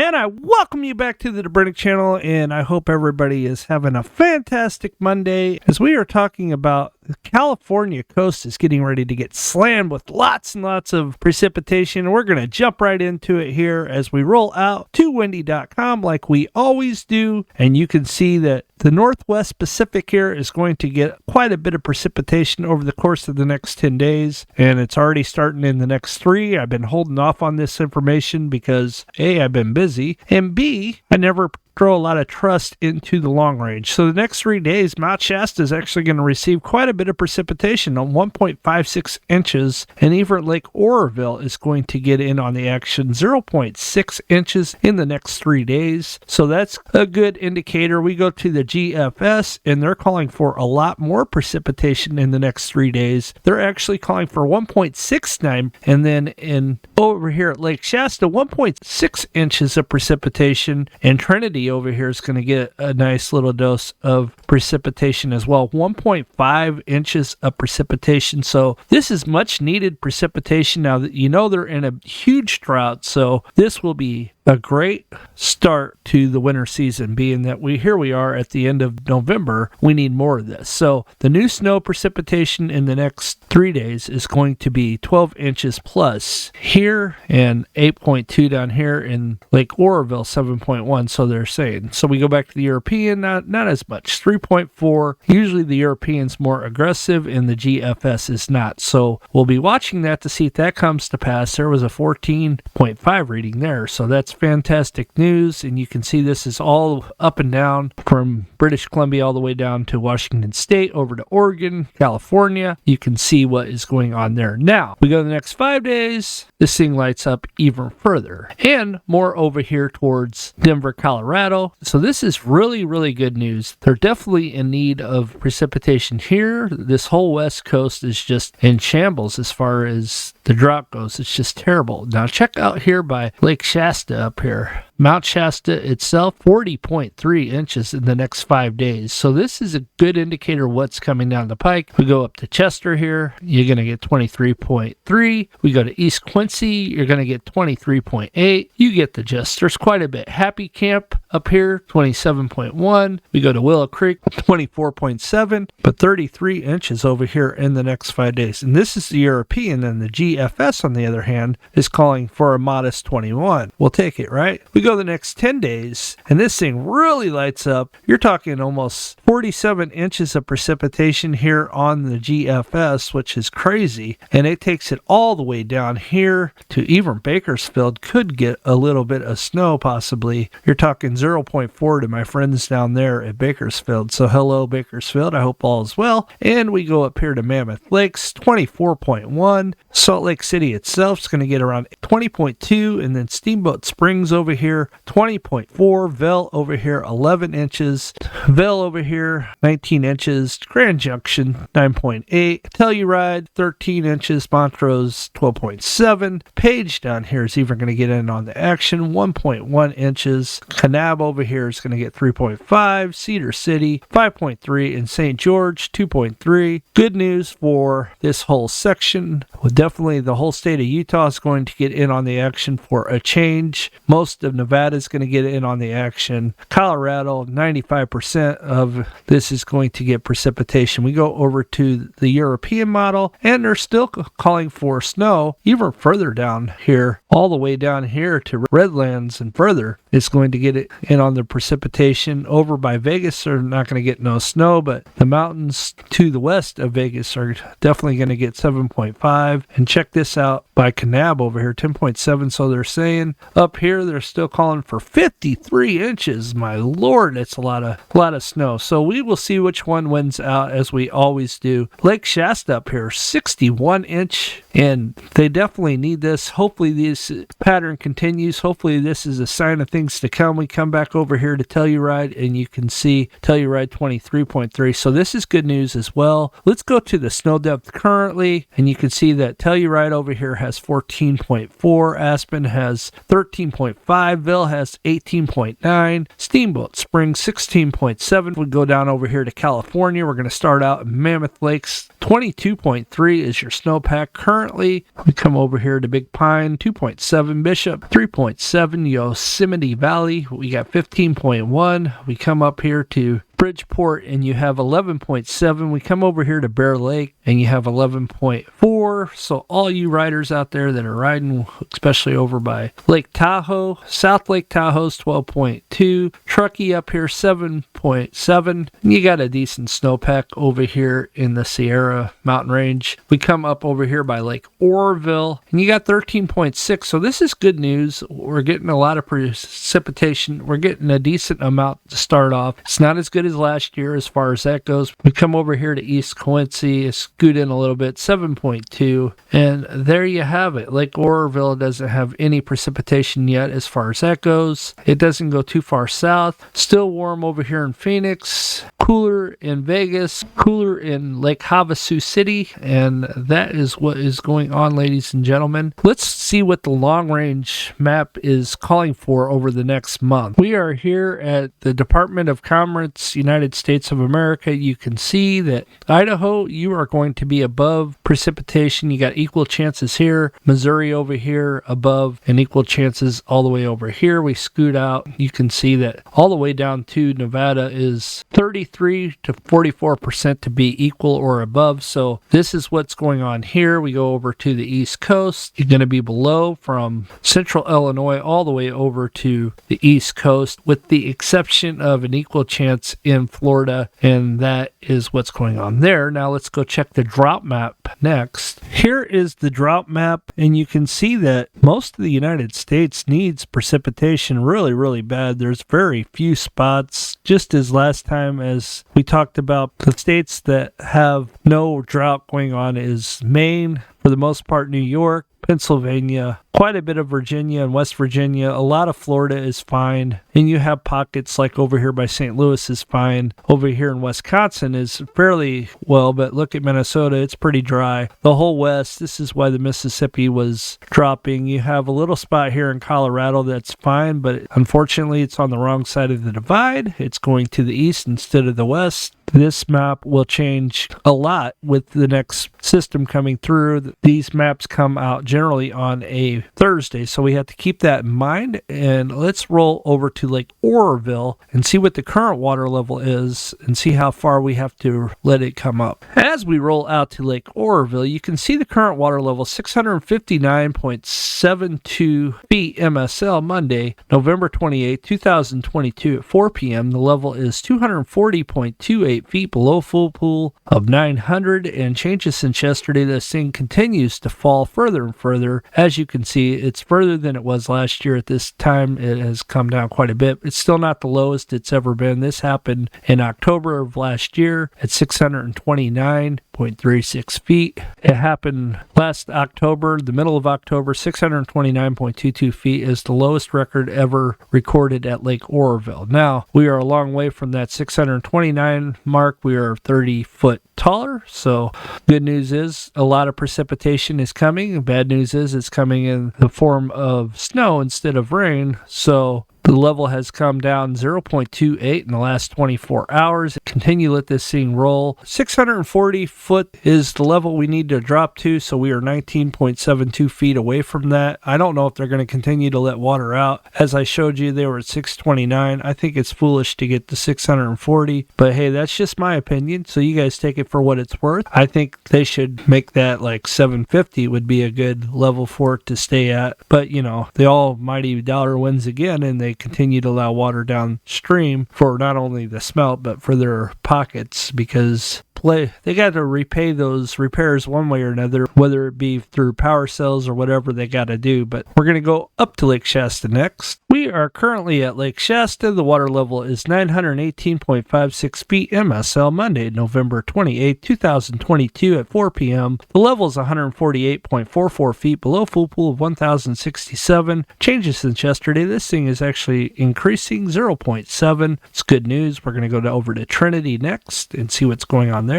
And I welcome you back to the Dobrinic channel, and I hope everybody is having a fantastic Monday as we are talking about the California coast is getting ready to get slammed with lots and lots of precipitation. We're going to jump right into it here as we roll out to windy.com like we always do. And you can see that the Northwest Pacific here is going to get quite a bit of precipitation over the course of the next 10 days. And it's already starting in the next 3. I've been holding off on this information because A, I've been busy, and B, I never throw a lot of trust into the long range. So the next 3 days, Mount Shasta is actually going to receive quite a bit of precipitation on 1.56 inches, and even Lake Oroville is going to get in on the action, 0.6 inches in the next 3 days. So that's a good indicator. We go to the GFS, and they're calling for a lot more precipitation in the next 3 days. They're actually calling for 1.69, and then over here at Lake Shasta, 1.6 inches of precipitation, and Trinity over here is going to get a nice little dose of precipitation as well, 1.5 inches of precipitation. So this is much needed precipitation. Now that you know they're in a huge drought, so this will be a great start to the winter season, being that we are at the end of November. We need more of this. So the new snow precipitation in the next 3 days is going to be 12 inches plus here and 8.2 down here in Lake Oroville, 7.1. So they're saying. So we go back to the European, not as much, 3.4. Usually the European's more aggressive and the GFS is not. So we'll be watching that to see if that comes to pass. There was a 14.5 reading there. So that's fantastic news, and you can see this is all up and down from British Columbia all the way down to Washington State, over to Oregon, California. You can see what is going on there. Now, we go to the next 5 days, this thing lights up even further, and more over here towards Denver, Colorado. So this is really, really good news. They're definitely in need of precipitation here. This whole West Coast is just in shambles as far as the drought goes. It's just terrible. Now, check out here by Lake Shasta up here. Mount Shasta itself, 40.3 inches in the next 5 days. So this is a good indicator of what's coming down the pike. We go up to Chester here, you're going to get 23.3. We go to East Quincy, you're going to get 23.8. You get the gist. There's quite a bit. Happy Camp up here, 27.1. We go to Willow Creek, 24.7, but 33 inches over here in the next 5 days. And this is the European, and the GFS, on the other hand, is calling for a modest 21. We'll take it, right? We go the next 10 days, and this thing really lights up. You're talking almost 47 inches of precipitation here on the GFS, which is crazy. And it takes it all the way down here to even Bakersfield. Could get a little bit of snow, possibly. You're talking 0.4 to my friends down there at Bakersfield. So hello, Bakersfield. I hope all is well. And we go up here to Mammoth Lakes, 24.1. Salt Lake City itself is going to get around 20.2, and then Steamboat Springs over here, 20.4. Vail over here, 11 inches. Vail over here, 19 inches. Grand Junction, 9.8. Telluride, 13 inches. Montrose, 12.7. Page down here is even going to get in on the action, 1.1 inches. Kanab over here is going to get 3.5. Cedar City, 5.3. And St. George, 2.3. Good news for this whole section. Well, definitely the whole state of Utah is going to get in on the action for a change. Most of Nevada is going to get in on the action. Colorado, 95% of this is going to get precipitation. We go over to the European model, and they're still calling for snow even further down here, all the way down here to Redlands and further. It's going to get it in on the precipitation. Over by Vegas, they're not going to get no snow, but the mountains to the west of Vegas are definitely going to get 7.5. And check this out by Kanab over here, 10.7. So they're saying up here they're still calling for 53 inches. My Lord, it's a lot of snow. So we will see which one wins out, as we always do. Lake Shasta up here, 61 inch, and they definitely need this. Hopefully this pattern continues. Hopefully this is a sign of things to come. We come back over here to Telluride, and you can see Telluride 23.3. So this is good news as well. Let's go to the snow depth currently, and you can see that Telluride over here has 14.4. Aspen has 13.5. Bentonville has 18.9. Steamboat Springs 16.7. We go down over here to California. We're going to start out at Mammoth Lakes. 22.3 is your snowpack currently. We come over here to Big Pine, 2.7. Bishop, 3.7. Yosemite Valley, we got 15.1. We come up here to Bridgeport and you have 11.7. We come over here to Bear Lake and you have 11.4. So all you riders out there that are riding, especially over by Lake Tahoe, South Lake Tahoe's 12.2. Truckee up here 7.7. You got a decent snowpack over here in the Sierra Mountain Range. We come up over here by Lake Oroville and you got 13.6. So this is good news. We're getting a lot of precipitation. We're getting a decent amount to start off. It's not as good as last year as far as that goes. We come over here to East Quincy, scoot in a little bit, 7.2, and there you have it. Lake Oroville doesn't have any precipitation yet as far as that goes. It doesn't go too far south. Still warm over here in Phoenix, cooler in Vegas, cooler in Lake Havasu City, and that is what is going on, ladies and gentlemen. Let's see what the long range map is calling for over the next month. We are here at the Department of Commerce, United States of America. You can see that Idaho, you are going to be above precipitation. You got equal chances here. Missouri over here above, and equal chances all the way over here. We scoot out. You can see that all the way down to Nevada is 33 to 44% to be equal or above. So this is what's going on here. We go over to the East Coast. You're going to be below from central Illinois all the way over to the East Coast, with the exception of an equal chance in Florida, and that is what's going on there. Now let's go check the drought map next. Here is the drought map, and you can see that most of the United States needs precipitation really, really bad. There's very few spots, just as last time as we talked about. The states that have no drought going on is Maine, for the most part New York, Pennsylvania, quite a bit of Virginia and West Virginia. A lot of Florida is fine. And you have pockets like over here by St. Louis is fine. Over here in Wisconsin is fairly well, but look at Minnesota, it's pretty dry. The whole West, this is why the Mississippi was dropping. You have a little spot here in Colorado that's fine, but unfortunately it's on the wrong side of the divide. It's going to the east instead of the west. This map will change a lot with the next system coming through. These maps come out generally on a Thursday, so we have to keep that in mind. And let's roll over to Lake Oroville and see what the current water level is and see how far we have to let it come up. As we roll out to Lake Oroville, you can see the current water level 659.72 feet MSL Monday, November 28, 2022 at 4 p.m. The level is 240.28 feet below full pool of 900, and changes since yesterday. This thing continues to fall further and further. As you can see, it's further than it was last year at this time. It has come down quite a bit. It's still not the lowest it's ever been. This happened in October of last year at 629.36 feet. It happened last October, the middle of October. 629.22 feet is the lowest record ever recorded at Lake Oroville. Now, we are a long way from that 629 mark. We are 30 foot taller. So good news is a lot of precipitation is coming. Bad news is it's coming in the form of snow instead of rain. So the level has come down 0.28 in the last 24 hours. Continue let this thing roll. 640 foot is the level we need to drop to, so we are 19.72 feet away from that. I don't know if they're going to continue to let water out. As I showed you, they were at 629. I think it's foolish to get to 640, but hey, that's just my opinion, so you guys take it for what it's worth. I think they should make that like 750 would be a good level for it to stay at, but you know, the almighty dollar wins again, and they continue to allow water downstream for not only the smelt but for their pockets, because they got to repay those repairs one way or another, whether it be through power cells or whatever they got to do. But we're going to go up to Lake Shasta next. We are currently at Lake Shasta. The water level is 918.56 feet MSL Monday, November 28, 2022 at 4 p.m. The level is 148.44 feet below full pool of 1,067. Changes since yesterday. This thing is actually increasing 0.7. It's good news. We're going to go over to Trinity next and see what's going on there.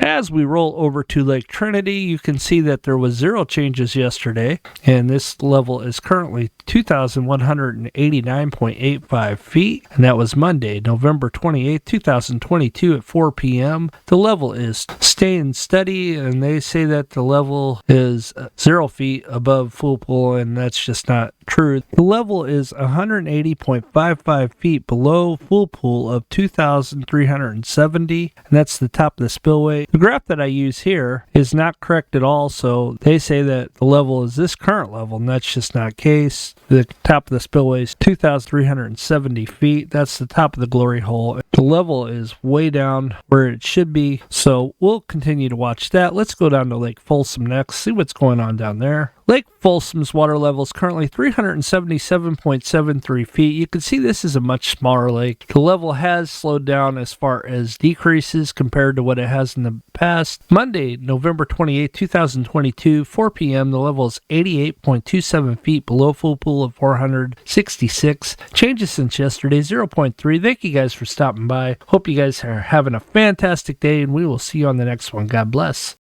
As we roll over to Lake Trinity, you can see that there was 0 changes yesterday, and this level is currently 2,108 89.85 feet, and that was Monday, November 28th, 2022 at 4 p.m. The level is staying steady, and they say that the level is 0 feet above full pool, and that's just not true. The level is 180.55 feet below full pool of 2,370, and that's the top of the spillway. The graph that I use here is not correct at all, so they say that the level is this current level, and that's just not the case. The top of the spillway is 2,370 feet. That's the top of the glory hole. The level is way down where it should be, so we'll continue to watch that. Let's go down to Lake Folsom next, see what's going on down there. Lake Folsom's water level is currently 377.73 feet. You can see this is a much smaller lake. The level has slowed down as far as decreases compared to what it has in the past. Monday, November 28, 2022, 4 p.m., the level is 88.27 feet below full pool of 466. Changes since yesterday, 0.3. Thank you guys for stopping by. Hope you guys are having a fantastic day, and we will see you on the next one. God bless.